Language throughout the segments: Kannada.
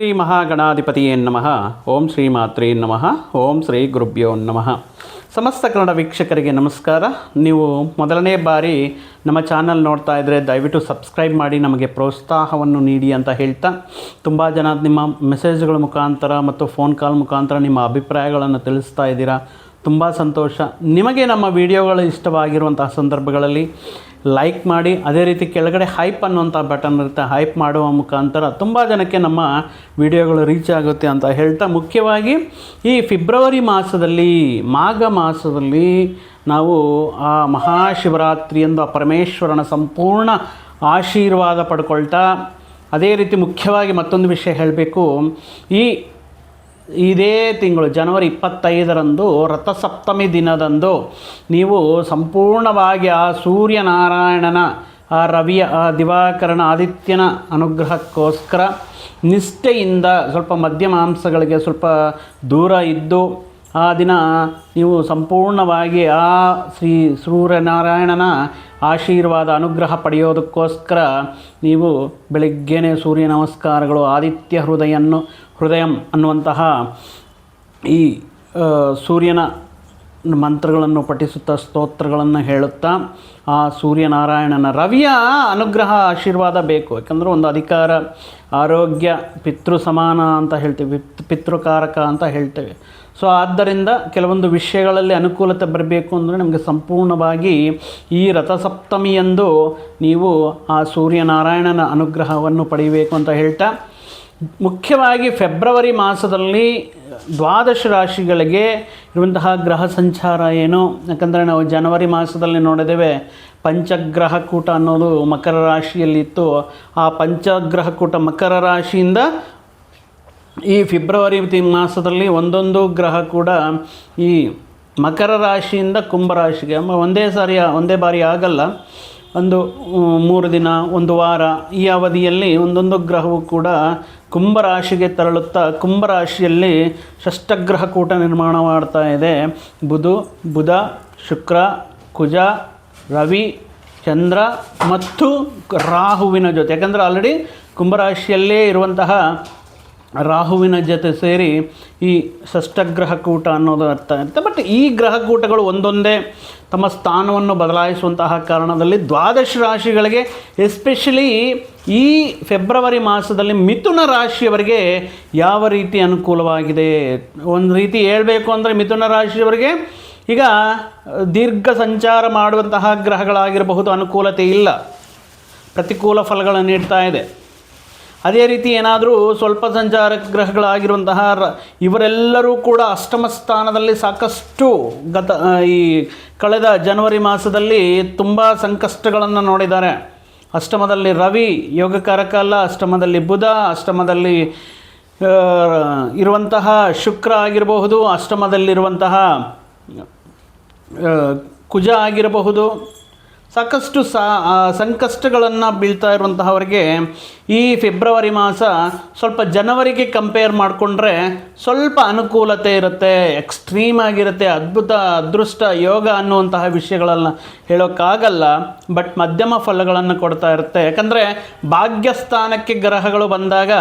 ಶ್ರೀ ಮಹಾಗಣಾಧಿಪತಿಯೇ ನಮಃ. ಓಂ ಶ್ರೀ ಮಾತ್ರೇ ನಮಃ. ಓಂ ಶ್ರೀ ಗುರುಭ್ಯೋ ನಮಃ. ಸಮಸ್ತ ಕನ್ನಡ ವೀಕ್ಷಕರಿಗೆ ನಮಸ್ಕಾರ. ನೀವು ಮೊದಲನೇ ಬಾರಿ ನಮ್ಮ ಚಾನಲ್ ನೋಡ್ತಾ ಇದ್ದರೆ ದಯವಿಟ್ಟು ಸಬ್ಸ್ಕ್ರೈಬ್ ಮಾಡಿ ನಮಗೆ ಪ್ರೋತ್ಸಾಹವನ್ನು ನೀಡಿ ಅಂತ ಹೇಳ್ತಾ, ತುಂಬ ಜನ ನಿಮ್ಮ ಮೆಸೇಜ್ಗಳ ಮುಖಾಂತರ ಮತ್ತು ಫೋನ್ ಕಾಲ್ ಮುಖಾಂತರ ನಿಮ್ಮ ಅಭಿಪ್ರಾಯಗಳನ್ನು ತಿಳಿಸ್ತಾ ಇದ್ದೀರಾ. ತುಂಬ ಸಂತೋಷ. ನಿಮಗೆ ನಮ್ಮ ವಿಡಿಯೋಗಳು ಇಷ್ಟವಾಗಿರುವಂತಹ ಸಂದರ್ಭಗಳಲ್ಲಿ ಲೈಕ್ ಮಾಡಿ, ಅದೇ ರೀತಿ ಕೆಳಗಡೆ ಹೈಪ್ ಅನ್ನುವಂಥ ಬಟನ್ ಇರುತ್ತೆ, ಹೈಪ್ ಮಾಡುವ ಮುಖಾಂತರ ತುಂಬ ಜನಕ್ಕೆ ನಮ್ಮ ವಿಡಿಯೋಗಳು ರೀಚ್ ಆಗುತ್ತೆ ಅಂತ ಹೇಳ್ತಾ, ಮುಖ್ಯವಾಗಿ ಈ ಫೆಬ್ರವರಿ ಮಾಸದಲ್ಲಿ, ಮಾಘ ಮಾಸದಲ್ಲಿ ನಾವು ಆ ಮಹಾಶಿವರಾತ್ರಿಯಂದು ಆ ಪರಮೇಶ್ವರನ ಸಂಪೂರ್ಣ ಆಶೀರ್ವಾದ ಪಡ್ಕೊಳ್ತಾ, ಅದೇ ರೀತಿ ಮುಖ್ಯವಾಗಿ ಮತ್ತೊಂದು ವಿಷಯ ಹೇಳಬೇಕು. ಇದೇ ತಿಂಗಳು ಜನವರಿ 25ರಂದು ರಥಸಪ್ತಮಿ ದಿನದಂದು ನೀವು ಸಂಪೂರ್ಣವಾಗಿ ಆ ಸೂರ್ಯನಾರಾಯಣನ, ಆ ರವಿಯ, ಆ ದಿವಾಕರನ, ಆದಿತ್ಯನ ಅನುಗ್ರಹಕ್ಕೋಸ್ಕರ ನಿಷ್ಠೆಯಿಂದ ಸ್ವಲ್ಪ ಮದ್ಯಮಾಂಸಗಳಿಗೆ ಸ್ವಲ್ಪ ದೂರ ಇದ್ದು ಆ ದಿನ ನೀವು ಸಂಪೂರ್ಣವಾಗಿ ಆ ಶ್ರೀ ಸೂರ್ಯನಾರಾಯಣನ ಆಶೀರ್ವಾದ ಅನುಗ್ರಹ ಪಡೆಯೋದಕ್ಕೋಸ್ಕರ ನೀವು ಬೆಳಗ್ಗೆನೇ ಸೂರ್ಯ ನಮಸ್ಕಾರಗಳು, ಆದಿತ್ಯ ಹೃದಯಂ ಅನ್ನುವಂತಹ ಈ ಸೂರ್ಯನ ಮಂತ್ರಗಳನ್ನು ಪಠಿಸುತ್ತಾ, ಸ್ತೋತ್ರಗಳನ್ನು ಹೇಳುತ್ತಾ, ಆ ಸೂರ್ಯನಾರಾಯಣನ, ರವಿಯ ಅನುಗ್ರಹ ಆಶೀರ್ವಾದ ಬೇಕು. ಯಾಕಂದರೆ ಒಂದು ಅಧಿಕಾರ, ಆರೋಗ್ಯ, ಪಿತೃ ಸಮಾನ ಅಂತ ಹೇಳ್ತೀವಿ, ಪಿತೃಕಾರಕ ಅಂತ ಹೇಳ್ತೇವೆ. ಸೊ ಆದ್ದರಿಂದ ಕೆಲವೊಂದು ವಿಷಯಗಳಲ್ಲಿ ಅನುಕೂಲತೆ ಬರಬೇಕು ಅಂದರೆ ನಮಗೆ ಸಂಪೂರ್ಣವಾಗಿ ಈ ರಥಸಪ್ತಮಿಯಂದು ನೀವು ಆ ಸೂರ್ಯನಾರಾಯಣನ ಅನುಗ್ರಹವನ್ನು ಪಡೆಯಬೇಕು ಅಂತ ಹೇಳ್ತಾ, ಮುಖ್ಯವಾಗಿ ಫೆಬ್ರವರಿ ಮಾಸದಲ್ಲಿ 12 ರಾಶಿಗಳಿಗೆ ಇರುವಂತಹ ಗ್ರಹ ಸಂಚಾರ ಏನು. ಯಾಕಂದರೆ ನಾವು ಜನವರಿ ಮಾಸದಲ್ಲಿ ನೋಡಿದ್ದೇವೆ, ಪಂಚಗ್ರಹ ಕೂಟ ಅನ್ನೋದು ಮಕರ ರಾಶಿಯಲ್ಲಿತ್ತು. ಆ ಪಂಚಗ್ರಹ ಕೂಟ ಮಕರ ರಾಶಿಯಿಂದ ಈ ಫೆಬ್ರವರಿ ಮಾಸದಲ್ಲಿ ಒಂದೊಂದು ಗ್ರಹ ಕೂಡ ಈ ಮಕರ ರಾಶಿಯಿಂದ ಕುಂಭರಾಶಿಗೆ ಒಂದೇ ಬಾರಿ ಆಗಲ್ಲ, ಒಂದು 3 ದಿನ, ಒಂದು ವಾರ, ಈ ಅವಧಿಯಲ್ಲಿ ಒಂದೊಂದು ಗ್ರಹವು ಕೂಡ ಕುಂಭರಾಶಿಗೆ ತೆರಳುತ್ತಾ ಕುಂಭರಾಶಿಯಲ್ಲಿ ಷಷ್ಠಗ್ರಹ ಕೂಟ ನಿರ್ಮಾಣ ಮಾಡ್ತಾ ಇದೆ. ಬುಧ, ಶುಕ್ರ, ಕುಜ, ರವಿ, ಚಂದ್ರ ಮತ್ತು ರಾಹುವಿನ ಜೊತೆ. ಯಾಕಂದರೆ ಆಲ್ರೆಡಿ ಕುಂಭರಾಶಿಯಲ್ಲೇ ಇರುವಂತಹ ರಾಹುವಿನ ಜೊತೆ ಸೇರಿ ಈ ಷಷ್ಠಗ್ರಹ ಕೂಟ ಅನ್ನೋದು ಅರ್ಥ ಇರುತ್ತೆ. ಬಟ್ ಈ ಗ್ರಹಕೂಟಗಳು ಒಂದೊಂದೇ ತಮ್ಮ ಸ್ಥಾನವನ್ನು ಬದಲಾಯಿಸುವಂತಹ ಕಾರಣದಲ್ಲಿ 12 ರಾಶಿಗಳಿಗೆ, ಎಸ್ಪೆಷಲಿ ಈ ಫೆಬ್ರವರಿ ಮಾಸದಲ್ಲಿ ಮಿಥುನ ರಾಶಿಯವರಿಗೆ ಯಾವ ರೀತಿ ಅನುಕೂಲವಾಗಿದೆ. ಒಂದು ರೀತಿ ಹೇಳಬೇಕು ಅಂದರೆ ಮಿಥುನ ರಾಶಿಯವರಿಗೆ ಈಗ ದೀರ್ಘ ಸಂಚಾರ ಮಾಡುವಂತಹ ಗ್ರಹಗಳಾಗಿರಬಹುದು, ಅನುಕೂಲತೆ ಇಲ್ಲ, ಪ್ರತಿಕೂಲ ಫಲಗಳನ್ನು ನೀಡ್ತಾ ಇದೆ. ಅದೇ ರೀತಿ ಏನಾದರೂ ಸ್ವಲ್ಪ ಸಂಚಾರ ಗ್ರಹಗಳಾಗಿರುವಂತಹ ಇವರೆಲ್ಲರೂ ಕೂಡ ಅಷ್ಟಮ ಸ್ಥಾನದಲ್ಲಿ ಸಾಕಷ್ಟು ಈ ಕಳೆದ ಜನವರಿ ಮಾಸದಲ್ಲಿ ತುಂಬ ಸಂಕಷ್ಟಗಳನ್ನು ನೋಡಿದ್ದಾರೆ. ಅಷ್ಟಮದಲ್ಲಿ ರವಿ ಯೋಗಕಾರಕ ಅಲ್ಲ, ಅಷ್ಟಮದಲ್ಲಿ ಬುಧ, ಅಷ್ಟಮದಲ್ಲಿ ಇರುವಂತಹ ಶುಕ್ರ ಆಗಿರಬಹುದು, ಅಷ್ಟಮದಲ್ಲಿರುವಂತಹ ಕುಜ ಆಗಿರಬಹುದು, ಸಾಕಷ್ಟು ಸಂಕಷ್ಟಗಳನ್ನು ಬೀಳ್ತಾ ಇರುವಂತಹವರಿಗೆ ಈ ಫೆಬ್ರವರಿ ಮಾಸ ಸ್ವಲ್ಪ ಜನವರಿಗೆ ಕಂಪೇರ್ ಮಾಡಿಕೊಂಡ್ರೆ ಸ್ವಲ್ಪ ಅನುಕೂಲತೆ ಇರುತ್ತೆ, ಎಕ್ಸ್ಟ್ರೀಮ್ ಆಗಿರುತ್ತೆ. ಅದ್ಭುತ, ಅದೃಷ್ಟ, ಯೋಗ ಅನ್ನುವಂತಹ ವಿಷಯಗಳನ್ನು ಹೇಳೋಕ್ಕಾಗಲ್ಲ, ಬಟ್ ಮಧ್ಯಮ ಫಲಗಳನ್ನು ಕೊಡ್ತಾ ಇರುತ್ತೆ. ಯಾಕಂದರೆ ಭಾಗ್ಯಸ್ಥಾನಕ್ಕೆ ಗ್ರಹಗಳು ಬಂದಾಗ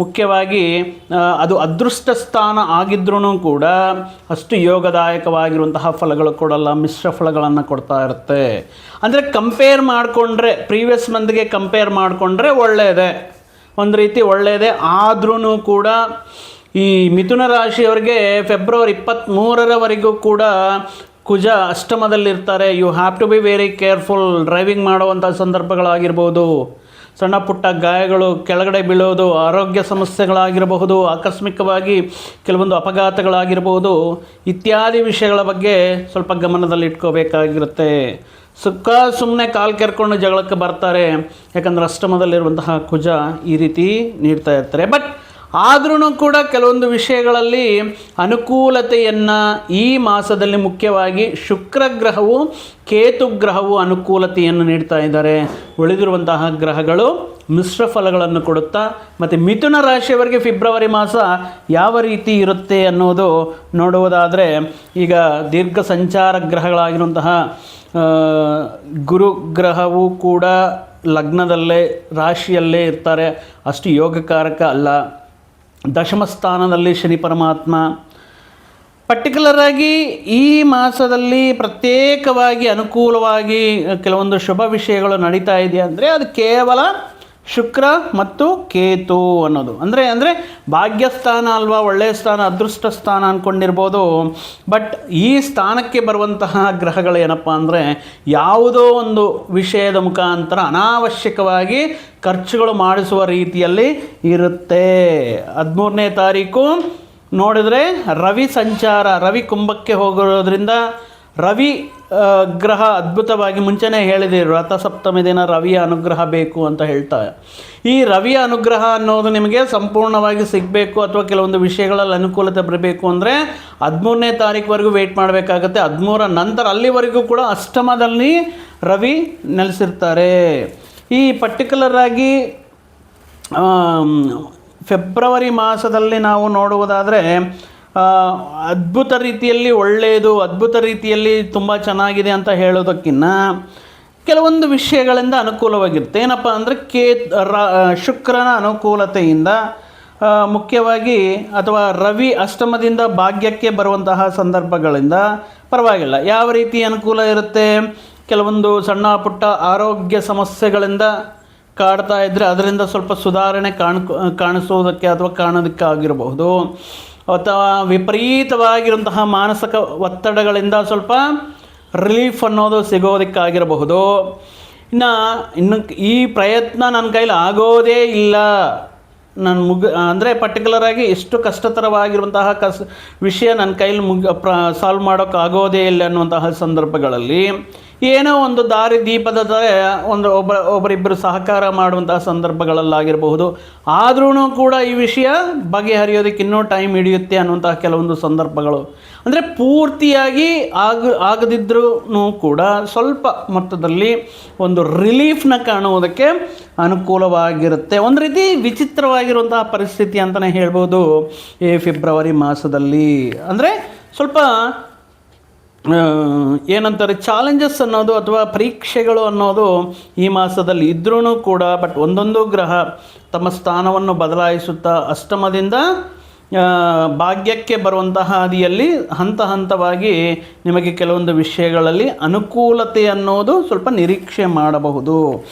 ಮುಖ್ಯವಾಗಿ ಅದು ಅದೃಷ್ಟ ಸ್ಥಾನ ಆಗಿದ್ರೂ ಕೂಡ ಅಷ್ಟು ಯೋಗದಾಯಕವಾಗಿರುವಂತಹ ಫಲಗಳು ಕೊಡಲ್ಲ, ಮಿಶ್ರ ಫಲಗಳನ್ನು ಕೊಡ್ತಾ ಇರುತ್ತೆ. ಅಂದರೆ ಕಂಪೇರ್ ಮಾಡಿಕೊಂಡ್ರೆ, ಪ್ರೀವಿಯಸ್ ಮಂತ್ಗೆ ಕಂಪೇರ್ ಮಾಡಿಕೊಂಡ್ರೆ ಒಳ್ಳೆಯದೇ, ಒಂದು ರೀತಿ ಒಳ್ಳೆಯದೇ. ಆದ್ರೂ ಕೂಡ ಈ ಮಿಥುನ ರಾಶಿಯವರಿಗೆ ಫೆಬ್ರವರಿ 23ರವರೆಗೂ ಕೂಡ ಕುಜ ಅಷ್ಟಮದಲ್ಲಿರ್ತಾರೆ. You have to be very careful. Driving ಮಾಡುವಂಥ ಸಂದರ್ಭಗಳಾಗಿರ್ಬೋದು, ಸಣ್ಣ ಪುಟ್ಟ ಗಾಯಗಳು, ಕೆಳಗಡೆ ಬೀಳೋದು, ಆರೋಗ್ಯ ಸಮಸ್ಯೆಗಳಾಗಿರಬಹುದು, ಆಕಸ್ಮಿಕವಾಗಿ ಕೆಲವೊಂದು ಅಪಘಾತಗಳಾಗಿರ್ಬೋದು, ಇತ್ಯಾದಿ ವಿಷಯಗಳ ಬಗ್ಗೆ ಸ್ವಲ್ಪ ಗಮನದಲ್ಲಿಟ್ಕೋಬೇಕಾಗಿರುತ್ತೆ. ಸುಮ್ಮನೆ ಕಾಲು ಕೆರ್ಕೊಂಡು ಜಗಳಕ್ಕೆ ಬರ್ತಾರೆ, ಯಾಕಂದರೆ ಅಷ್ಟಮದಲ್ಲಿರುವಂತಹ ಕುಜ ಈ ರೀತಿ ನೀಡ್ತಾ ಇರ್ತಾರೆ. ಬಟ್ ಆದ್ರೂ ಕೂಡ ಕೆಲವೊಂದು ವಿಷಯಗಳಲ್ಲಿ ಅನುಕೂಲತೆಯನ್ನು ಈ ಮಾಸದಲ್ಲಿ ಮುಖ್ಯವಾಗಿ ಶುಕ್ರ ಗ್ರಹವು, ಕೇತು ಗ್ರಹವು ಅನುಕೂಲತೆಯನ್ನು ನೀಡ್ತಾ ಇದ್ದಾರೆ. ಉಳಿದಿರುವಂತಹ ಗ್ರಹಗಳು ಮಿಶ್ರ ಫಲಗಳನ್ನು ಕೊಡುತ್ತಾ, ಮತ್ತು ಮಿಥುನ ರಾಶಿಯವರಿಗೆ ಫೆಬ್ರವರಿ ಮಾಸ ಯಾವ ರೀತಿ ಇರುತ್ತೆ ಅನ್ನೋದು ನೋಡುವುದಾದರೆ, ಈಗ ದೀರ್ಘ ಸಂಚಾರ ಗ್ರಹಗಳಾಗಿರುವಂತಹ ಗುರುಗ್ರಹವು ಕೂಡ ಲಗ್ನದಲ್ಲೇ ರಾಶಿಯಲ್ಲೇ ಇರ್ತಾರೆ, ಅಷ್ಟು ಯೋಗಕಾರಕ ಅಲ್ಲ. ದಶಮ ಸ್ಥಾನದಲ್ಲಿ ಶನಿ ಪರಮಾತ್ಮ. ಪರ್ಟಿಕ್ಯುಲರ್ ಆಗಿ ಈ ಮಾಸದಲ್ಲಿ ಪ್ರತ್ಯೇಕವಾಗಿ ಅನುಕೂಲವಾಗಿ ಕೆಲವೊಂದು ಶುಭ ವಿಷಯಗಳು ನಡೀತಾ ಇದೆ ಅಂದರೆ ಅದು ಕೇವಲ ಶುಕ್ರ ಮತ್ತು ಕೇತು ಅನ್ನೋದು. ಅಂದರೆ ಭಾಗ್ಯಸ್ಥಾನ ಅಲ್ವಾ, ಒಳ್ಳೆಯ ಸ್ಥಾನ, ಅದೃಷ್ಟ ಸ್ಥಾನ ಅಂದ್ಕೊಂಡಿರ್ಬೋದು. ಬಟ್ ಈ ಸ್ಥಾನಕ್ಕೆ ಬರುವಂತಹ ಗ್ರಹಗಳೇನಪ್ಪ ಅಂದರೆ ಯಾವುದೋ ಒಂದು ವಿಷಯದ ಮುಖಾಂತರ ಅನಾವಶ್ಯಕವಾಗಿ ಖರ್ಚುಗಳು ಮಾಡಿಸುವ ರೀತಿಯಲ್ಲಿ ಇರುತ್ತೆ. 13ನೇ ತಾರೀಕು ನೋಡಿದ್ರೆ ರವಿ ಸಂಚಾರ, ರವಿ ಕುಂಭಕ್ಕೆ ಹೋಗೋದ್ರಿಂದ ರವಿ ಗ್ರಹ ಅದ್ಭುತವಾಗಿ ಮುಂಚೆನೇ ಹೇಳಿದೆ, ರಥಸಪ್ತಮಿ ದಿನ ರವಿಯ ಅನುಗ್ರಹ ಬೇಕು ಅಂತ ಹೇಳ್ತಾರೆ. ಈ ರವಿಯ ಅನುಗ್ರಹ ಅನ್ನೋದು ನಿಮಗೆ ಸಂಪೂರ್ಣವಾಗಿ ಸಿಗಬೇಕು ಅಥವಾ ಕೆಲವೊಂದು ವಿಷಯಗಳಲ್ಲಿ ಅನುಕೂಲತೆ ಬರಬೇಕು ಅಂದರೆ 13ನೇ ತಾರೀಕುವರೆಗೂ ವೆಯ್ಟ್ ಮಾಡಬೇಕಾಗತ್ತೆ. 13ರ ನಂತರ ಅಲ್ಲಿವರೆಗೂ ಕೂಡ ಅಷ್ಟಮದಲ್ಲಿ ರವಿ ನೆಲೆಸಿರ್ತಾರೆ. ಈ ಪರ್ಟಿಕ್ಯುಲರ್ ಆಗಿ ಫೆಬ್ರವರಿ ಮಾಸದಲ್ಲಿ ನಾವು ನೋಡುವುದಾದರೆ ಅದ್ಭುತ ರೀತಿಯಲ್ಲಿ ಒಳ್ಳೆಯದು, ಅದ್ಭುತ ರೀತಿಯಲ್ಲಿ ತುಂಬ ಚೆನ್ನಾಗಿದೆ ಅಂತ ಹೇಳೋದಕ್ಕಿಂತ ಕೆಲವೊಂದು ವಿಷಯಗಳಿಂದ ಅನುಕೂಲವಾಗಿರುತ್ತೆ. ಏನಪ್ಪ ಅಂದರೆ ಶುಕ್ರನ ಅನುಕೂಲತೆಯಿಂದ ಮುಖ್ಯವಾಗಿ ಅಥವಾ ರವಿ ಅಷ್ಟಮದಿಂದ ಭಾಗ್ಯಕ್ಕೆ ಬರುವಂತಹ ಸಂದರ್ಭಗಳಿಂದ ಪರವಾಗಿಲ್ಲ. ಯಾವ ರೀತಿ ಅನುಕೂಲ ಇರುತ್ತೆ, ಕೆಲವೊಂದು ಸಣ್ಣ ಪುಟ್ಟ ಆರೋಗ್ಯ ಸಮಸ್ಯೆಗಳಿಂದ ಕಾಡ್ತಾ ಇದ್ದರೆ ಅದರಿಂದ ಸ್ವಲ್ಪ ಸುಧಾರಣೆ ಕಾಣಿಸೋದಕ್ಕೆ ಅಥವಾ ಕಾಣೋದಕ್ಕಾಗಿರಬಹುದು, ಅಥವಾ ವಿಪರೀತವಾಗಿರುವಂತಹ ಮಾನಸಿಕ ಒತ್ತಡಗಳಿಂದ ಸ್ವಲ್ಪ ರಿಲೀಫ್ ಅನ್ನೋದು ಸಿಗೋದಕ್ಕಾಗಿರಬಹುದು. ಇನ್ನು ಈ ಪ್ರಯತ್ನ ನನ್ನ ಕೈಲಿ ಆಗೋದೇ ಇಲ್ಲ, ನಾನು ಅಂದರೆ ಪರ್ಟಿಕ್ಯುಲರ್ ಆಗಿ ಎಷ್ಟು ಕಷ್ಟತರವಾಗಿರುವಂತಹ ವಿಷಯ ನನ್ನ ಕೈಲಿ ಸಾಲ್ವ್ ಮಾಡೋಕ್ಕಾಗೋದೇ ಇಲ್ಲ ಅನ್ನುವಂತಹ ಸಂದರ್ಭಗಳಲ್ಲಿ ಏನೋ ಒಂದು ದಾರಿ ದೀಪದ ಒಬ್ಬರಿಬ್ಬರು ಸಹಕಾರ ಮಾಡುವಂತಹ ಸಂದರ್ಭಗಳಲ್ಲಾಗಿರಬಹುದು. ಆದ್ರೂ ಕೂಡ ಈ ವಿಷಯ ಬಗೆಹರಿಯೋದಕ್ಕೆ ಇನ್ನೂ ಟೈಮ್ ಹಿಡಿಯುತ್ತೆ ಅನ್ನುವಂತಹ ಕೆಲವೊಂದು ಸಂದರ್ಭಗಳು. ಅಂದರೆ ಪೂರ್ತಿಯಾಗಿ ಆಗದಿದ್ರೂ ಕೂಡ ಸ್ವಲ್ಪ ಮೊತ್ತದಲ್ಲಿ ಒಂದು ರಿಲೀಫ್ನ ಕಾಣುವುದಕ್ಕೆ ಅನುಕೂಲವಾಗಿರುತ್ತೆ. ಒಂದು ರೀತಿ ವಿಚಿತ್ರವಾಗಿರುವಂತಹ ಪರಿಸ್ಥಿತಿ ಅಂತಲೇ ಹೇಳ್ಬೋದು ಈ ಫೆಬ್ರವರಿ ಮಾಸದಲ್ಲಿ. ಅಂದರೆ ಸ್ವಲ್ಪ ಏನಂತಾರೆ, ಚಾಲೆಂಜಸ್ ಅನ್ನೋದು ಅಥವಾ ಪರೀಕ್ಷೆಗಳು ಅನ್ನೋದು ಈ ಮಾಸದಲ್ಲಿ ಇದ್ರೂ ಕೂಡ ಬಟ್ ಒಂದೊಂದು ಗ್ರಹ ತಮ್ಮ ಸ್ಥಾನವನ್ನು ಬದಲಾಯಿಸುತ್ತಾ ಅಷ್ಟಮದಿಂದ ಭಾಗ್ಯಕ್ಕೆ ಬರುವಂತಹ ಹಾದಿಯಲ್ಲಿ ಹಂತ ಹಂತವಾಗಿ ನಿಮಗೆ ಕೆಲವೊಂದು ವಿಷಯಗಳಲ್ಲಿ ಅನುಕೂಲತೆ ಅನ್ನೋದು ಸ್ವಲ್ಪ ನಿರೀಕ್ಷೆ ಮಾಡಬಹುದು.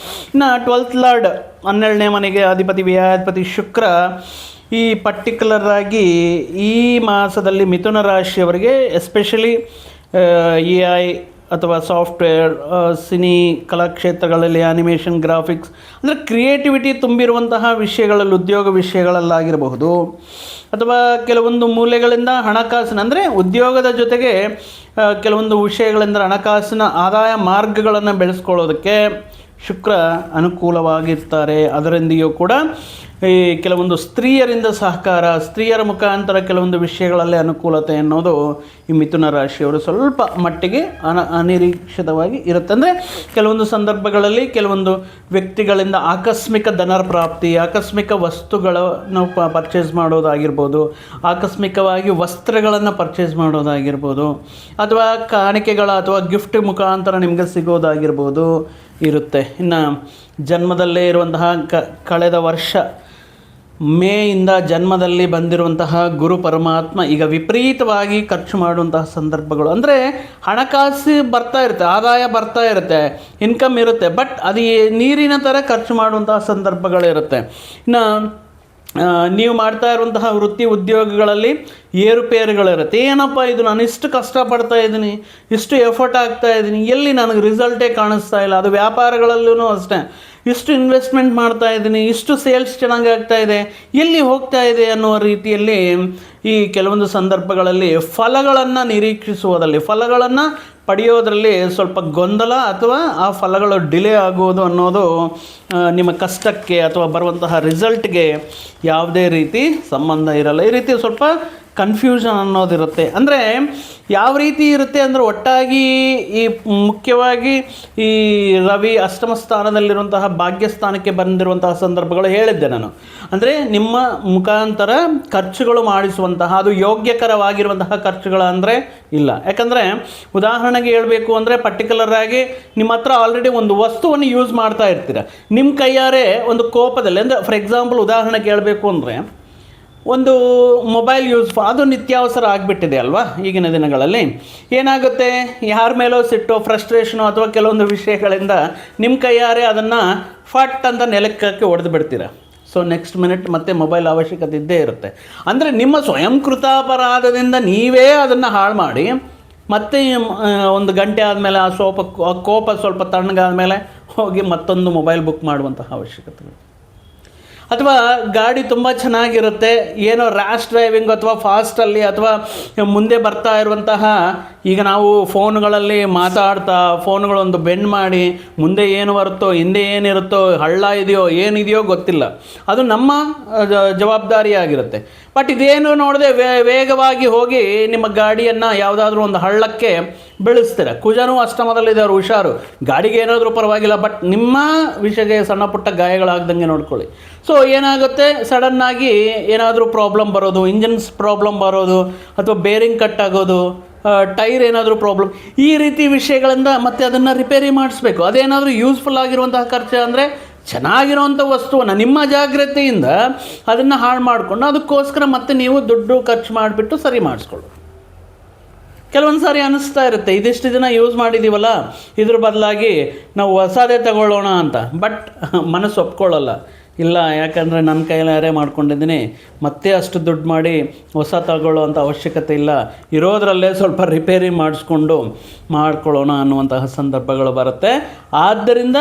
ಇನ್ನು 12th ಲಾರ್ಡ್ 12ನೇ ಮನೆಗೆ ಅಧಿಪತಿ ವ್ಯಾಧಿಪತಿ ಶುಕ್ರ ಈ ಪರ್ಟಿಕ್ಯುಲರ್ ಆಗಿ ಈ ಮಾಸದಲ್ಲಿ ಮಿಥುನ ರಾಶಿಯವರಿಗೆ ಎಸ್ಪೆಷಲಿ AI ಅಥವಾ ಸಾಫ್ಟ್ವೇರ್, ಸಿನಿ ಕಲಾಕ್ಷೇತ್ರಗಳಲ್ಲಿ ಆ್ಯನಿಮೇಷನ್, ಗ್ರಾಫಿಕ್ಸ್ ಅಂದರೆ ಕ್ರಿಯೇಟಿವಿಟಿ ತುಂಬಿರುವಂತಹ ವಿಷಯಗಳಲ್ಲಿ, ಉದ್ಯೋಗ ವಿಷಯಗಳಲ್ಲಾಗಿರಬಹುದು, ಅಥವಾ ಕೆಲವೊಂದು ಮೂಲೆಗಳಿಂದ ಹಣಕಾಸಿನ ಅಂದರೆ ಉದ್ಯೋಗದ ಜೊತೆಗೆ ಕೆಲವೊಂದು ವಿಷಯಗಳಿಂದ ಹಣಕಾಸಿನ ಆದಾಯ ಮಾರ್ಗಗಳನ್ನು ಬೆಳೆಸ್ಕೊಳ್ಳೋದಕ್ಕೆ ಶುಕ್ರ ಅನುಕೂಲವಾಗಿರ್ತಾರೆ. ಅದರೊಂದಿಗೂ ಕೂಡ ಈ ಕೆಲವೊಂದು ಸ್ತ್ರೀಯರಿಂದ ಸಹಕಾರ, ಸ್ತ್ರೀಯರ ಮುಖಾಂತರ ಕೆಲವೊಂದು ವಿಷಯಗಳಲ್ಲಿ ಅನುಕೂಲತೆ ಅನ್ನೋದು ಈ ಮಿಥುನ ರಾಶಿಯವರು ಸ್ವಲ್ಪ ಮಟ್ಟಿಗೆ ಅನಿರೀಕ್ಷಿತವಾಗಿ ಇರುತ್ತೆ. ಅಂದರೆ ಕೆಲವೊಂದು ಸಂದರ್ಭಗಳಲ್ಲಿ ಕೆಲವೊಂದು ವ್ಯಕ್ತಿಗಳಿಂದ ಆಕಸ್ಮಿಕ ಧನ ಪ್ರಾಪ್ತಿ, ಆಕಸ್ಮಿಕ ವಸ್ತುಗಳನ್ನು ಪರ್ಚೇಸ್ ಮಾಡೋದಾಗಿರ್ಬೋದು, ಆಕಸ್ಮಿಕವಾಗಿ ವಸ್ತ್ರಗಳನ್ನು ಪರ್ಚೇಸ್ ಮಾಡೋದಾಗಿರ್ಬೋದು, ಅಥವಾ ಕಾಣಿಕೆಗಳ ಅಥವಾ ಗಿಫ್ಟ್ ಮುಖಾಂತರ ನಿಮಗೆ ಸಿಗೋದಾಗಿರ್ಬೋದು ಇರುತ್ತೆ. ಇನ್ನು ಜನ್ಮದಲ್ಲೇ ಇರುವಂತಹ ಕಳೆದ ವರ್ಷ ಮೇಯಿಂದ ಜನ್ಮದಲ್ಲಿ ಬಂದಿರುವಂತಹ ಗುರು ಪರಮಾತ್ಮ ಈಗ ವಿಪರೀತವಾಗಿ ಖರ್ಚು ಮಾಡುವಂತಹ ಸಂದರ್ಭಗಳು. ಅಂದರೆ ಹಣಕಾಸು ಬರ್ತಾ ಇರುತ್ತೆ, ಆದಾಯ ಬರ್ತಾ ಇರುತ್ತೆ, ಇನ್ಕಮ್ ಇರುತ್ತೆ, ಬಟ್ ಅದು ನೀರಿನ ಥರ ಖರ್ಚು ಮಾಡುವಂತಹ ಸಂದರ್ಭಗಳಿರುತ್ತೆ. ಇನ್ನು ನೀವು ಮಾಡ್ತಾ ಇರುವಂತಹ ವೃತ್ತಿ ಉದ್ಯೋಗಗಳಲ್ಲಿ ಏರುಪೇರುಗಳಿರುತ್ತೆ. ಏನಪ್ಪ ಇದು, ನಾನು ಇಷ್ಟು ಕಷ್ಟಪಡ್ತಾ ಇದ್ದೀನಿ, ಇಷ್ಟು ಎಫರ್ಟ್ ಆಗ್ತಾ ಇದ್ದೀನಿ, ಎಲ್ಲಿ ನನಗೆ ರಿಸಲ್ಟೇ ಕಾಣಿಸ್ತಾ ಇಲ್ಲ. ಅದು ವ್ಯಾಪಾರಗಳಲ್ಲೂ ಅಷ್ಟೇ, ಇಷ್ಟು ಇನ್ವೆಸ್ಟ್ಮೆಂಟ್ ಮಾಡ್ತಾ ಇದ್ದೀನಿ, ಇಷ್ಟು ಸೇಲ್ಸ್ ಚೆನ್ನಾಗಿ ಆಗ್ತಾ ಇದೆ, ಎಲ್ಲಿ ಹೋಗ್ತಾ ಇದೆ ಅನ್ನುವ ರೀತಿಯಲ್ಲಿ ಈ ಕೆಲವೊಂದು ಸಂದರ್ಭಗಳಲ್ಲಿ ಫಲಗಳನ್ನು ನಿರೀಕ್ಷಿಸುವುದರಲ್ಲಿ, ಫಲಗಳನ್ನು ಪಡೆಯೋದರಲ್ಲಿ ಸ್ವಲ್ಪ ಗೊಂದಲ ಅಥವಾ ಆ ಫಲಗಳು ಡಿಲೇ ಆಗುವುದು ಅನ್ನೋದು ನಿಮ್ಮ ಕಷ್ಟಕ್ಕೆ ಅಥವಾ ಬರುವಂತಹ ರಿಸಲ್ಟ್ಗೆ ಯಾವುದೇ ರೀತಿ ಸಂಬಂಧ ಇರಲ್ಲ. ಈ ರೀತಿ ಸ್ವಲ್ಪ ಕನ್ಫ್ಯೂಷನ್ ಅನ್ನೋದಿರುತ್ತೆ. ಅಂದರೆ ಯಾವ ರೀತಿ ಇರುತ್ತೆ ಅಂದರೆ ಒಟ್ಟಾಗಿ ಈ ಮುಖ್ಯವಾಗಿ ಈ ರವಿ ಅಷ್ಟಮ ಸ್ಥಾನದಲ್ಲಿರುವಂತಹ ಭಾಗ್ಯಸ್ಥಾನಕ್ಕೆ ಬಂದಿರುವಂತಹ ಸಂದರ್ಭಗಳು ಹೇಳಿದ್ದೆ ನಾನು. ಅಂದರೆ ನಿಮ್ಮ ಮುಖಾಂತರ ಖರ್ಚುಗಳು ಮಾಡಿಸುವಂತಹ ಅದು ಯೋಗ್ಯಕರವಾಗಿರುವಂತಹ ಖರ್ಚುಗಳು ಅಂದರೆ ಇಲ್ಲ. ಯಾಕಂದರೆ ಉದಾಹರಣೆಗೆ ಹೇಳಬೇಕು ಅಂದರೆ ಪರ್ಟಿಕ್ಯುಲರ್ ಆಗಿ ನಿಮ್ಮ ಹತ್ರ ಆಲ್ರೆಡಿ ಒಂದು ವಸ್ತುವನ್ನು ಯೂಸ್ ಮಾಡ್ತಾ ಇರ್ತೀರ, ನಿಮ್ಮ ಕೈಯಾರೆ ಒಂದು ಕೋಪದಲ್ಲಿ, ಅಂದರೆ ಫಾರ್ ಎಕ್ಸಾಂಪಲ್ ಉದಾಹರಣೆಗೆ ಹೇಳಬೇಕು ಅಂದರೆ ಒಂದು ಮೊಬೈಲ್ ಅದು ನಿತ್ಯಾವಸರ ಆಗಿಬಿಟ್ಟಿದೆ ಅಲ್ವಾ ಈಗಿನ ದಿನಗಳಲ್ಲಿ. ಏನಾಗುತ್ತೆ, ಯಾರ ಮೇಲೋ ಸಿಟ್ಟು, ಫ್ರಸ್ಟ್ರೇಷನು ಅಥವಾ ಕೆಲವೊಂದು ವಿಷಯಗಳಿಂದ ನಿಮ್ಮ ಕೈಯಾರೆ ಅದನ್ನು ಫಟ್ ಅಂತ ನೆಲಕ್ಕೆ ಹೊಡೆದು ಬಿಡ್ತೀರ. ಸೊ ನೆಕ್ಸ್ಟ್ ಮಿನಿಟ್ ಮತ್ತೆ ಮೊಬೈಲ್ ಅವಶ್ಯಕತೆ ಇದ್ದೇ ಇರುತ್ತೆ. ಅಂದರೆ ನಿಮ್ಮ ಸ್ವಯಂಕೃತಾಪರಾಧದಿಂದ ನೀವೇ ಅದನ್ನು ಹಾಳು ಮಾಡಿ ಮತ್ತೆ ಒಂದು ಗಂಟೆ ಆದಮೇಲೆ ಆ ಕೋಪ ಸ್ವಲ್ಪ ತಣ್ಣಗಾದ ಮೇಲೆ ಹೋಗಿ ಮತ್ತೊಂದು ಮೊಬೈಲ್ ಬುಕ್ ಮಾಡುವಂತಹ ಅವಶ್ಯಕತೆಗಳು. ಅಥವಾ ಗಾಡಿ ತುಂಬ ಚೆನ್ನಾಗಿರುತ್ತೆ, ಏನೋ ರ್ಯಾಶ್ ಡ್ರೈವಿಂಗ್ ಅಥವಾ ಫಾಸ್ಟಲ್ಲಿ ಅಥವಾ ಮುಂದೆ ಬರ್ತಾ ಇರುವಂತಹ, ಈಗ ನಾವು ಫೋನ್ಗಳಲ್ಲಿ ಮಾತಾಡ್ತಾ ಫೋನ್ಗಳೊಂದು ಬೆಂಡ್ ಮಾಡಿ ಮುಂದೆ ಏನು ಬರುತ್ತೋ ಹಿಂದೆ ಏನಿರುತ್ತೋ ಹಳ್ಳ ಇದೆಯೋ ಏನಿದೆಯೋ ಗೊತ್ತಿಲ್ಲ, ಅದು ನಮ್ಮ ಜವಾಬ್ದಾರಿಯಾಗಿರುತ್ತೆ. ಬಟ್ ಇದೇನು ನೋಡದೆ ವೇಗವಾಗಿ ಹೋಗಿ ನಿಮ್ಮ ಗಾಡಿಯನ್ನು ಯಾವುದಾದ್ರೂ ಒಂದು ಹಳ್ಳಕ್ಕೆ ಬೆಳೆಸ್ತೀರ. ಕುಜನೂ ಅಷ್ಟಮದಲ್ಲಿದೆ, ಅವರು ಹುಷಾರು, ಗಾಡಿಗೆ ಏನಾದರೂ ಪರವಾಗಿಲ್ಲ, ಬಟ್ ನಿಮ್ಮ ವಿಷಯಕ್ಕೆ ಸಣ್ಣ ಪುಟ್ಟ ಗಾಯಗಳಾಗ್ದಂಗೆ ನೋಡ್ಕೊಳ್ಳಿ. ಸೊ ಏನಾಗುತ್ತೆ, ಸಡನ್ನಾಗಿ ಏನಾದರೂ ಪ್ರಾಬ್ಲಮ್ ಬರೋದು, ಇಂಜಿನ್ಸ್ ಪ್ರಾಬ್ಲಮ್ ಬರೋದು, ಅಥವಾ ಬೇರಿಂಗ್ ಕಟ್ ಆಗೋದು, ಟೈರ್ ಏನಾದರೂ ಪ್ರಾಬ್ಲಮ್, ಈ ರೀತಿ ವಿಷಯಗಳಿಂದ ಮತ್ತೆ ಅದನ್ನು ರಿಪೇರಿ ಮಾಡಿಸ್ಬೇಕು. ಅದೇನಾದರೂ ಯೂಸ್ಫುಲ್ ಆಗಿರುವಂತಹ ಖರ್ಚು ಅಂದರೆ ಚೆನ್ನಾಗಿರೋವಂಥ ವಸ್ತುವನ್ನು ನಿಮ್ಮ ಜಾಗ್ರತೆಯಿಂದ ಅದನ್ನು ಹಾಳು ಮಾಡಿಕೊಂಡು ಅದಕ್ಕೋಸ್ಕರ ಮತ್ತೆ ನೀವು ದುಡ್ಡು ಖರ್ಚು ಮಾಡಿಬಿಟ್ಟು ಸರಿ ಮಾಡಿಸ್ಕೊಳ್ಳಿ. ಕೆಲವೊಂದು ಸಾರಿ ಅನ್ನಿಸ್ತಾ ಇರುತ್ತೆ, ಇದಿಷ್ಟು ದಿನ ಯೂಸ್ ಮಾಡಿದ್ದೀವಲ್ಲ, ಇದ್ರ ಬದಲಾಗಿ ನಾವು ಹೊಸದೇ ತಗೊಳ್ಳೋಣ ಅಂತ. ಬಟ್ ಮನಸ್ಸು ಒಪ್ಕೊಳ್ಳಲ್ಲ, ಇಲ್ಲ ಯಾಕಂದರೆ ನನ್ನ ಕೈಲಾರೆ ಮಾಡ್ಕೊಂಡಿದ್ದೀನಿ, ಮತ್ತೆ ಅಷ್ಟು ದುಡ್ಡು ಮಾಡಿ ಹೊಸ ತಗೊಳ್ಳೋ ಅಂಥ ಅವಶ್ಯಕತೆ ಇಲ್ಲ, ಇರೋದರಲ್ಲೇ ಸ್ವಲ್ಪ ರಿಪೇರಿ ಮಾಡ್ಕೊಳ್ಳೋಣ ಅನ್ನುವಂತಹ ಸಂದರ್ಭಗಳು ಬರುತ್ತೆ. ಆದ್ದರಿಂದ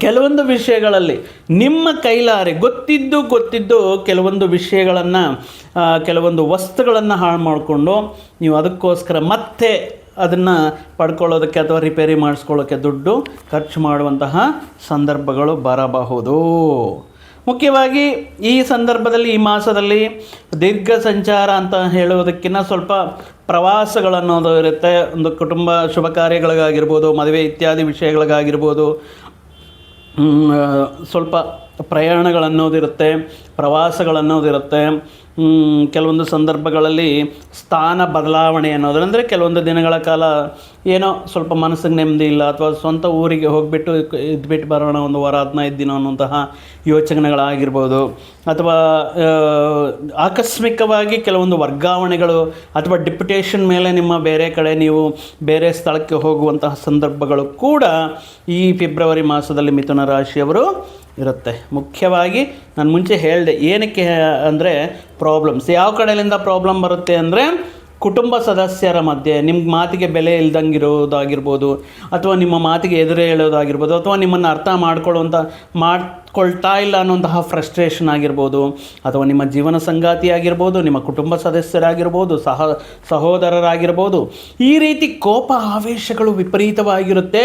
ಕೆಲವೊಂದು ವಿಷಯಗಳಲ್ಲಿ ನಿಮ್ಮ ಕೈಲಾರೆ ಗೊತ್ತಿದ್ದು ಕೆಲವೊಂದು ವಿಷಯಗಳನ್ನು, ಕೆಲವೊಂದು ವಸ್ತುಗಳನ್ನು ಹಾಳು ಮಾಡಿಕೊಂಡು ನೀವು ಅದಕ್ಕೋಸ್ಕರ ಮತ್ತೆ ಅದನ್ನು ಪಡ್ಕೊಳ್ಳೋದಕ್ಕೆ ಅಥವಾ ರಿಪೇರಿ ಮಾಡಿಸ್ಕೊಳ್ಳೋಕ್ಕೆ ದುಡ್ಡು ಖರ್ಚು ಮಾಡುವಂತಹ ಸಂದರ್ಭಗಳು ಬರಬಹುದು. ಮುಖ್ಯವಾಗಿ ಈ ಸಂದರ್ಭದಲ್ಲಿ, ಈ ಮಾಸದಲ್ಲಿ ದೀರ್ಘ ಸಂಚಾರ ಅಂತ ಹೇಳುವುದಕ್ಕಿಂತ ಸ್ವಲ್ಪ ಪ್ರವಾಸಗಳನ್ನೋದು ಇರುತ್ತೆ. ಒಂದು ಕುಟುಂಬ ಶುಭ ಕಾರ್ಯಗಳಿಗಾಗಿರ್ಬೋದು, ಮದುವೆ ಇತ್ಯಾದಿ ವಿಷಯಗಳಿಗಾಗಿರ್ಬೋದು, ಸ್ವಲ್ಪ ಪ್ರಯಾಣಗಳನ್ನೋದಿರುತ್ತೆ, ಪ್ರವಾಸಗಳನ್ನೋದಿರುತ್ತೆ. ಕೆಲವೊಂದು ಸಂದರ್ಭಗಳಲ್ಲಿ ಸ್ಥಾನ ಬದಲಾವಣೆ ಅನ್ನೋದು, ಅಂದರೆ ಕೆಲವೊಂದು ದಿನಗಳ ಕಾಲ ಏನೋ ಸ್ವಲ್ಪ ಮನಸ್ಸಿಗೆ ನೆಮ್ಮದಿ ಇಲ್ಲ, ಅಥವಾ ಸ್ವಂತ ಊರಿಗೆ ಹೋಗಿಬಿಟ್ಟು ಇದ್ಬಿಟ್ಟು ಬರೋಣ ಒಂದು ವಾರ 15 ದಿನ ಅನ್ನುವಂತಹ ಯೋಚನೆಗಳಾಗಿರ್ಬೋದು. ಅಥವಾ ಆಕಸ್ಮಿಕವಾಗಿ ಕೆಲವೊಂದು ವರ್ಗಾವಣೆಗಳು ಅಥವಾ ಡಿಪ್ಯುಟೇಷನ್ ಮೇಲೆ ನಿಮ್ಮ ಬೇರೆ ಕಡೆ ನೀವು ಬೇರೆ ಸ್ಥಳಕ್ಕೆ ಹೋಗುವಂತಹ ಸಂದರ್ಭಗಳು ಕೂಡ ಈ ಫೆಬ್ರವರಿ ಮಾಸದಲ್ಲಿ ಮಿಥುನ ರಾಶಿಯವರು ಇರುತ್ತೆ. ಮುಖ್ಯವಾಗಿ ನಾನು ಮುಂಚೆ ಹೇಳಿದೆ, ಏನಕ್ಕೆ ಅಂದರೆ ಪ್ರಾಬ್ಲಮ್ಸ್ ಯಾವ ಕಡೆಯಿಂದ ಪ್ರಾಬ್ಲಮ್ ಬರುತ್ತೆ ಅಂದರೆ ಕುಟುಂಬ ಸದಸ್ಯರ ಮಧ್ಯೆ ನಿಮ್ಮ ಮಾತಿಗೆ ಬೆಲೆ ಇಲ್ದಂಗಿರೋದಾಗಿರ್ಬೋದು, ಅಥವಾ ನಿಮ್ಮ ಮಾತಿಗೆ ಎದುರು ಹೇಳೋದಾಗಿರ್ಬೋದು, ಅಥವಾ ನಿಮ್ಮನ್ನು ಅರ್ಥ ಮಾಡ್ಕೊಳ್ತಾ ಇಲ್ಲ ಅನ್ನುವಂತಹ ಫ್ರಸ್ಟ್ರೇಷನ್ ಆಗಿರ್ಬೋದು, ಅಥವಾ ನಿಮ್ಮ ಜೀವನ ಸಂಗಾತಿ ಆಗಿರ್ಬೋದು, ನಿಮ್ಮ ಕುಟುಂಬ ಸದಸ್ಯರಾಗಿರ್ಬೋದು, ಸಹೋದರರಾಗಿರ್ಬೋದು. ಈ ರೀತಿ ಕೋಪ ಆವೇಶಗಳು ವಿಪರೀತವಾಗಿರುತ್ತೆ.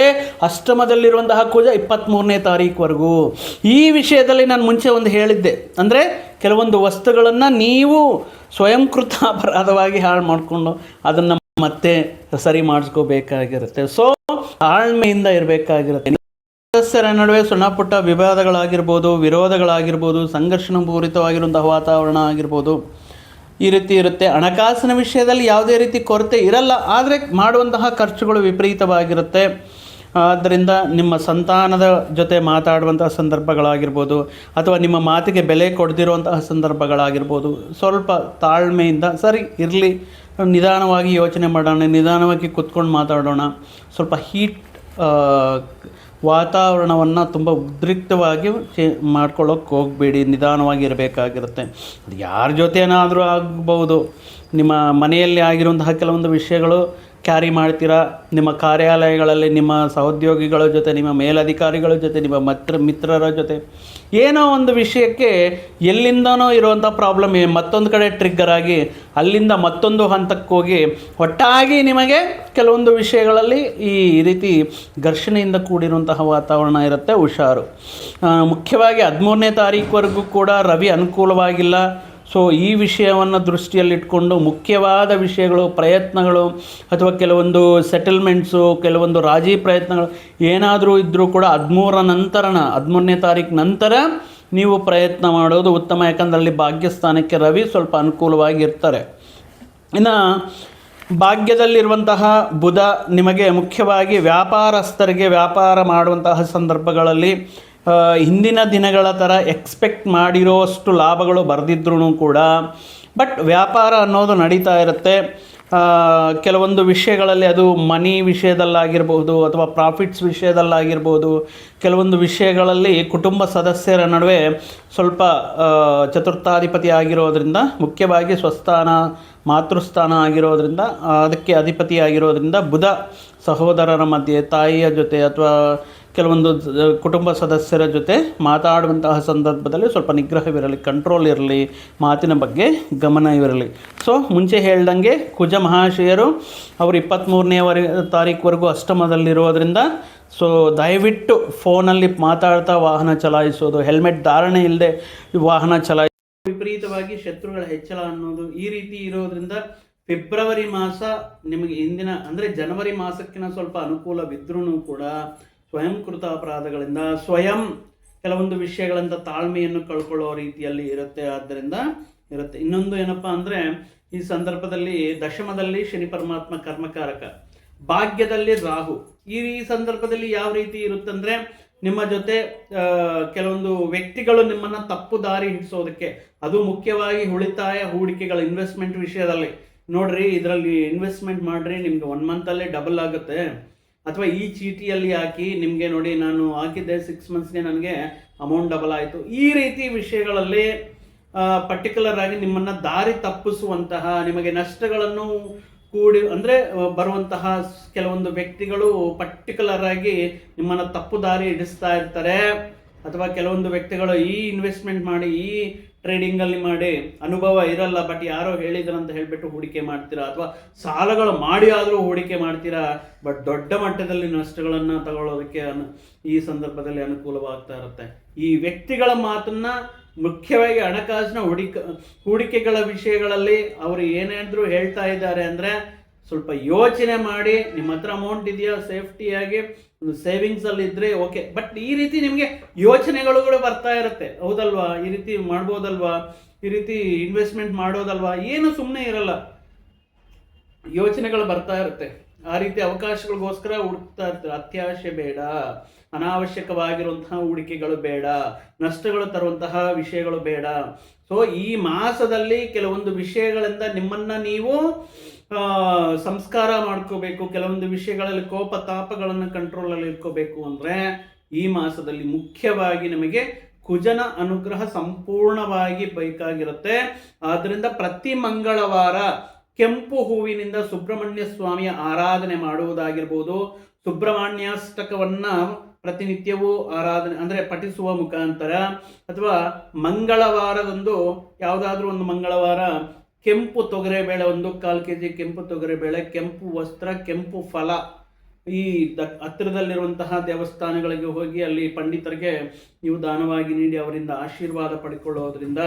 ಅಷ್ಟಮದಲ್ಲಿರುವಂತಹ ಕುಜ 23ನೇ ತಾರೀಕುವರೆಗೂ. ಈ ವಿಷಯದಲ್ಲಿ ನಾನು ಮುಂಚೆ ಒಂದು ಹೇಳಿದ್ದೆ, ಅಂದರೆ ಕೆಲವೊಂದು ವಸ್ತುಗಳನ್ನು ನೀವು ಸ್ವಯಂಕೃತ ಅಪರಾಧವಾಗಿ ಹಾಳು ಮಾಡಿಕೊಂಡು ಅದನ್ನು ಮತ್ತೆ ಸರಿ ಮಾಡಿಸ್ಕೋಬೇಕಾಗಿರುತ್ತೆ. ಸೊ ತಾಳ್ಮೆಯಿಂದ ಇರಬೇಕಾಗಿರುತ್ತೆ. ಸದಸ್ಯರ ನಡುವೆ ಸಣ್ಣ ಪುಟ್ಟ ವಿವಾದಗಳಾಗಿರ್ಬೋದು, ವಿರೋಧಗಳಾಗಿರ್ಬೋದು, ಸಂಘರ್ಷಣ ಪೂರಿತವಾಗಿರುವಂತಹ ವಾತಾವರಣ ಆಗಿರ್ಬೋದು, ಈ ರೀತಿ ಇರುತ್ತೆ. ಹಣಕಾಸಿನ ವಿಷಯದಲ್ಲಿ ಯಾವುದೇ ರೀತಿ ಕೊರತೆ ಇರಲ್ಲ, ಆದರೆ ಮಾಡುವಂತಹ ಖರ್ಚುಗಳು ವಿಪರೀತವಾಗಿರುತ್ತೆ. ಆದ್ದರಿಂದ ನಿಮ್ಮ ಸಂತಾನದ ಜೊತೆ ಮಾತಾಡುವಂತಹ ಸಂದರ್ಭಗಳಾಗಿರ್ಬೋದು, ಅಥವಾ ನಿಮ್ಮ ಮಾತಿಗೆ ಬೆಲೆ ಕೊಡದಿರುವಂತಹ ಸಂದರ್ಭಗಳಾಗಿರ್ಬೋದು, ಸ್ವಲ್ಪ ತಾಳ್ಮೆಯಿಂದ ಸರಿ ಇರಲಿ, ನಿಧಾನವಾಗಿ ಯೋಚನೆ ಮಾಡೋಣ, ನಿಧಾನವಾಗಿ ಕೂತ್ಕೊಂಡು ಮಾತಾಡೋಣ. ಸ್ವಲ್ಪ ಹೀಟ್ ವಾತಾವರಣವನ್ನು ತುಂಬ ಉದ್ರಿಕ್ತವಾಗಿ ಮಾಡ್ಕೊಳ್ಳೋಕೆ ಹೋಗಬೇಡಿ, ನಿಧಾನವಾಗಿ ಇರಬೇಕಾಗಿರುತ್ತೆ. ಅದು ಯಾರ ಜೊತೆನಾದರೂ ಆಗ್ಬೋದು. ನಿಮ್ಮ ಮನೆಯಲ್ಲಿ ಆಗಿರುವಂತಹ ಕೆಲವೊಂದು ವಿಷಯಗಳು ಕ್ಯಾರಿ ಮಾಡ್ತೀರಾ, ನಿಮ್ಮ ಕಾರ್ಯಾಲಯಗಳಲ್ಲಿ ನಿಮ್ಮ ಸಹೋದ್ಯೋಗಿಗಳ ಜೊತೆ, ನಿಮ್ಮ ಮೇಲಧಿಕಾರಿಗಳ ಜೊತೆ, ನಿಮ್ಮ ಮಿತ್ರರ ಜೊತೆ ಏನೋ ಒಂದು ವಿಷಯಕ್ಕೆ ಎಲ್ಲಿಂದನೋ ಇರುವಂಥ ಪ್ರಾಬ್ಲಮ್ ಮತ್ತೊಂದು ಕಡೆ ಟ್ರಿಗ್ಗರ್ ಆಗಿ ಅಲ್ಲಿಂದ ಮತ್ತೊಂದು ಹಂತಕ್ಕೆ ಹೋಗಿ ಒಟ್ಟಾಗಿ ನಿಮಗೆ ಕೆಲವೊಂದು ವಿಷಯಗಳಲ್ಲಿ ಈ ರೀತಿ ಘರ್ಷಣೆಯಿಂದ ಕೂಡಿರುವಂತಹ ವಾತಾವರಣ ಇರುತ್ತೆ. ಹುಷಾರು. ಮುಖ್ಯವಾಗಿ 13ನೇ ತಾರೀಕುವರೆಗೂ ಕೂಡ ರವಿ ಅನುಕೂಲವಾಗಿಲ್ಲ. ಸೊ ಈ ವಿಷಯವನ್ನು ದೃಷ್ಟಿಯಲ್ಲಿಟ್ಕೊಂಡು ಮುಖ್ಯವಾದ ವಿಷಯಗಳು, ಪ್ರಯತ್ನಗಳು, ಅಥವಾ ಕೆಲವೊಂದು ಸೆಟಲ್ಮೆಂಟ್ಸು, ಕೆಲವೊಂದು ರಾಜಿ ಪ್ರಯತ್ನಗಳು ಏನಾದರೂ ಇದ್ದರೂ ಕೂಡ 13ನೇ ತಾರೀಕು ನಂತರ ನೀವು ಪ್ರಯತ್ನ ಮಾಡೋದು ಉತ್ತಮ. ಯಾಕಂದರೆ ಅಲ್ಲಿ ಭಾಗ್ಯಸ್ಥಾನಕ್ಕೆ ರವಿ ಸ್ವಲ್ಪ ಅನುಕೂಲವಾಗಿರ್ತಾರೆ. ಇನ್ನು ಭಾಗ್ಯದಲ್ಲಿರುವಂತಹ ಬುಧ ನಿಮಗೆ ಮುಖ್ಯವಾಗಿ ವ್ಯಾಪಾರಸ್ಥರಿಗೆ ವ್ಯಾಪಾರ ಮಾಡುವಂತಹ ಸಂದರ್ಭಗಳಲ್ಲಿ ಹಿಂದಿನ ದಿನಗಳ ಥರ ಎಕ್ಸ್ಪೆಕ್ಟ್ ಮಾಡಿರೋಷ್ಟು ಲಾಭಗಳು ಬರೆದಿದ್ರೂ ಕೂಡ ಬಟ್ ವ್ಯಾಪಾರ ಅನ್ನೋದು ನಡೀತಾ ಇರುತ್ತೆ. ಕೆಲವೊಂದು ವಿಷಯಗಳಲ್ಲಿ ಅದು ಮನಿ ವಿಷಯದಲ್ಲಾಗಿರ್ಬೋದು ಅಥವಾ ಪ್ರಾಫಿಟ್ಸ್ ವಿಷಯದಲ್ಲಾಗಿರ್ಬೋದು, ಕೆಲವೊಂದು ವಿಷಯಗಳಲ್ಲಿ ಕುಟುಂಬ ಸದಸ್ಯರ ನಡುವೆ ಸ್ವಲ್ಪ ಚತುರ್ಥಾಧಿಪತಿ ಆಗಿರೋದ್ರಿಂದ, ಮುಖ್ಯವಾಗಿ ಸ್ವಸ್ಥಾನ ಮಾತೃಸ್ಥಾನ ಆಗಿರೋದ್ರಿಂದ, ಅದಕ್ಕೆ ಅಧಿಪತಿ ಆಗಿರೋದ್ರಿಂದ ಬುಧ ಸಹೋದರರ ಮಧ್ಯೆ, ತಾಯಿಯ ಜೊತೆ ಅಥವಾ ಕೆಲವೊಂದು ಕುಟುಂಬ ಸದಸ್ಯರ ಜೊತೆ ಮಾತಾಡುವಂತಹ ಸಂದರ್ಭದಲ್ಲಿ ಸ್ವಲ್ಪ ನಿಗ್ರಹವಿರಲಿ, ಕಂಟ್ರೋಲ್ ಇರಲಿ, ಮಾತಿನ ಬಗ್ಗೆ ಗಮನ ಇರಲಿ. ಸೊ ಮುಂಚೆ ಹೇಳ್ದಂಗೆ ಕುಜ ಮಹಾಶಯರು ಅವರು 23ನೇ ತಾರೀಕುವರೆಗೂ ಅಷ್ಟಮದಲ್ಲಿರೋದ್ರಿಂದ ಸೊ ದಯವಿಟ್ಟು ಫೋನಲ್ಲಿ ಮಾತಾಡ್ತಾ ವಾಹನ ಚಲಾಯಿಸೋದು, ಹೆಲ್ಮೆಟ್ ಧಾರಣೆ ಇಲ್ಲದೆ ವಾಹನ ಚಲಾಯಿಸೋದು, ವಿಪರೀತವಾಗಿ ಶತ್ರುಗಳ ಹೆಚ್ಚಳ ಅನ್ನೋದು ಈ ರೀತಿ ಇರೋದ್ರಿಂದ ಫೆಬ್ರವರಿ ಮಾಸ ನಿಮಗೆ ಹಿಂದಿನ ಅಂದರೆ ಜನವರಿ ಮಾಸಕ್ಕಿಂತ ಸ್ವಲ್ಪ ಅನುಕೂಲವಿದ್ರೂ ಕೂಡ ಸ್ವಯಂಕೃತ ಅಪರಾಧಗಳಿಂದ ಸ್ವಯಂ ಕೆಲವೊಂದು ವಿಷಯಗಳಿಂದ ತಾಳ್ಮೆಯನ್ನು ಕಳ್ಕೊಳ್ಳೋ ರೀತಿಯಲ್ಲಿ ಇರುತ್ತೆ. ಆದ್ದರಿಂದ ಇರುತ್ತೆ. ಇನ್ನೊಂದು ಏನಪ್ಪ ಅಂದರೆ ಈ ಸಂದರ್ಭದಲ್ಲಿ ದಶಮದಲ್ಲಿ ಶನಿ ಪರಮಾತ್ಮ ಕರ್ಮಕಾರಕ, ಭಾಗ್ಯದಲ್ಲಿ ರಾಹು. ಈ ಸಂದರ್ಭದಲ್ಲಿ ಯಾವ ರೀತಿ ಇರುತ್ತಂದರೆ ನಿಮ್ಮ ಜೊತೆ ಕೆಲವೊಂದು ವ್ಯಕ್ತಿಗಳು ನಿಮ್ಮನ್ನು ತಪ್ಪು ದಾರಿ ಹಿಡಿಸೋದಕ್ಕೆ, ಅದು ಮುಖ್ಯವಾಗಿ ಉಳಿತಾಯ ಹೂಡಿಕೆಗಳ ಇನ್ವೆಸ್ಟ್ಮೆಂಟ್ ವಿಷಯದಲ್ಲಿ ನೋಡ್ರಿ, ಇದರಲ್ಲಿ ಇನ್ವೆಸ್ಟ್ಮೆಂಟ್ ಮಾಡಿರಿ, ನಿಮ್ಗೆ 1 ಮಂತಲ್ಲೇ ಡಬಲ್ ಆಗುತ್ತೆ, ಅಥವಾ ಈ ಚೀಟಿಯಲ್ಲಿ ಹಾಕಿ ನಿಮಗೆ ನೋಡಿ ನಾನು ಹಾಕಿದ್ದೆ 6 ಮಂತ್ಸ್ಗೆ ನನಗೆ ಅಮೌಂಟ್ ಡಬಲ್ ಆಯಿತು. ಈ ರೀತಿ ವಿಷಯಗಳಲ್ಲಿ ಪರ್ಟಿಕ್ಯುಲರ್ ಆಗಿ ನಿಮ್ಮನ್ನು ದಾರಿ ತಪ್ಪಿಸುವಂತಹ, ನಿಮಗೆ ನಷ್ಟಗಳನ್ನು ಅಂದರೆ ಬರುವಂತಹ ಕೆಲವೊಂದು ವ್ಯಕ್ತಿಗಳು ಪರ್ಟಿಕ್ಯುಲರ್ ಆಗಿ ನಿಮ್ಮನ್ನು ತಪ್ಪು ದಾರಿ ಹಿಡಿಸ್ತಾ ಇರ್ತಾರೆ. ಅಥವಾ ಕೆಲವೊಂದು ವ್ಯಕ್ತಿಗಳು ಈ ಇನ್ವೆಸ್ಟ್ಮೆಂಟ್ ಮಾಡಿ, ಈ ಟ್ರೇಡಿಂಗಲ್ಲಿ ಮಾಡಿ, ಅನುಭವ ಇರಲ್ಲ ಬಟ್ ಯಾರೋ ಹೇಳಿದ್ರಂತ ಹೇಳಿಬಿಟ್ಟು ಹೂಡಿಕೆ ಮಾಡ್ತೀರಾ, ಅಥವಾ ಸಾಲಗಳು ಮಾಡಿ ಆದರೂ ಹೂಡಿಕೆ ಮಾಡ್ತೀರಾ ಬಟ್ ದೊಡ್ಡ ಮಟ್ಟದಲ್ಲಿ ನಷ್ಟಗಳನ್ನು ತಗೊಳ್ಳೋದಕ್ಕೆ ಈ ಸಂದರ್ಭದಲ್ಲಿ ಅನುಕೂಲವಾಗ್ತಾ ಇರುತ್ತೆ. ಈ ವ್ಯಕ್ತಿಗಳ ಮಾತನ್ನು ಮುಖ್ಯವಾಗಿ ಹಣಕಾಸಿನ ಹೂಡಿಕೆಗಳ ವಿಷಯಗಳಲ್ಲಿ ಅವರು ಏನಾದರೂ ಹೇಳ್ತಾ ಇದ್ದಾರೆ ಅಂದರೆ ಸ್ವಲ್ಪ ಯೋಚನೆ ಮಾಡಿ. ನಿಮ್ಮ ಹತ್ರ ಅಮೌಂಟ್ ಇದೆಯಾ, ಸೇಫ್ಟಿಯಾಗಿ ಒಂದು ಸೇವಿಂಗ್ಸಲ್ಲಿ ಇದ್ದರೆ ಓಕೆ, ಬಟ್ ಈ ರೀತಿ ನಿಮಗೆ ಯೋಚನೆಗಳು ಕೂಡ ಬರ್ತಾ ಇರುತ್ತೆ. ಹೌದಲ್ವಾ, ಈ ರೀತಿ ಮಾಡ್ಬೋದಲ್ವಾ, ಈ ರೀತಿ ಇನ್ವೆಸ್ಟ್ಮೆಂಟ್ ಮಾಡೋದಲ್ವಾ, ಏನು ಸುಮ್ಮನೆ ಇರಲ್ಲ, ಯೋಚನೆಗಳು ಬರ್ತಾ ಇರುತ್ತೆ. ಆ ರೀತಿ ಅವಕಾಶಗಳಿಗೋಸ್ಕರ ಹುಡುಕ್ತಾ ಇರ್ತಾರೆ. ಅತ್ಯಾಶೆ ಬೇಡ, ಅನಾವಶ್ಯಕವಾಗಿರುವಂತಹ ಹೂಡಿಕೆಗಳು ಬೇಡ, ನಷ್ಟಗಳು ತರುವಂತಹ ವಿಷಯಗಳು ಬೇಡ. ಸೊ ಈ ಮಾಸದಲ್ಲಿ ಕೆಲವೊಂದು ವಿಷಯಗಳಿಂದ ನಿಮ್ಮನ್ನು ನೀವು ಸಂಸ್ಕಾರ ಮಾಡ್ಕೋಬೇಕು. ಕೆಲವೊಂದು ವಿಷಯಗಳಲ್ಲಿ ಕೋಪ ತಾಪಗಳನ್ನು ಕಂಟ್ರೋಲಲ್ಲಿ ಇಟ್ಕೋಬೇಕು ಅಂದರೆ ಈ ಮಾಸದಲ್ಲಿ ಮುಖ್ಯವಾಗಿ ನಿಮಗೆ ಕುಜನ ಅನುಗ್ರಹ ಸಂಪೂರ್ಣವಾಗಿ ಬೇಕಾಗಿರುತ್ತೆ. ಆದ್ದರಿಂದ ಪ್ರತಿ ಮಂಗಳವಾರ ಕೆಂಪು ಹೂವಿನಿಂದ ಸುಬ್ರಹ್ಮಣ್ಯ ಸ್ವಾಮಿಯ ಆರಾಧನೆ ಮಾಡುವುದಾಗಿರ್ಬೋದು, ಸುಬ್ರಹ್ಮಣ್ಯಾಷ್ಟಕವನ್ನು ಪ್ರತಿನಿತ್ಯವೂ ಆರಾಧನೆ ಅಂದರೆ ಪಠಿಸುವ ಮುಖಾಂತರ, ಅಥವಾ ಮಂಗಳವಾರದಂದು ಯಾವುದಾದ್ರೂ ಒಂದು ಮಂಗಳವಾರ ಕೆಂಪು ತೊಗರೆಬೇಳೆ 1/4 kg ಕೆಂಪು ತೊಗರೆಬೇಳೆ, ಕೆಂಪು ವಸ್ತ್ರ, ಕೆಂಪು ಫಲ, ಈ ಹತ್ತಿರದಲ್ಲಿರುವಂತಹ ದೇವಸ್ಥಾನಗಳಿಗೆ ಹೋಗಿ ಅಲ್ಲಿ ಪಂಡಿತರಿಗೆ ನೀವು ದಾನವಾಗಿ ನೀಡಿ ಅವರಿಂದ ಆಶೀರ್ವಾದ ಪಡ್ಕೊಳ್ಳೋದ್ರಿಂದ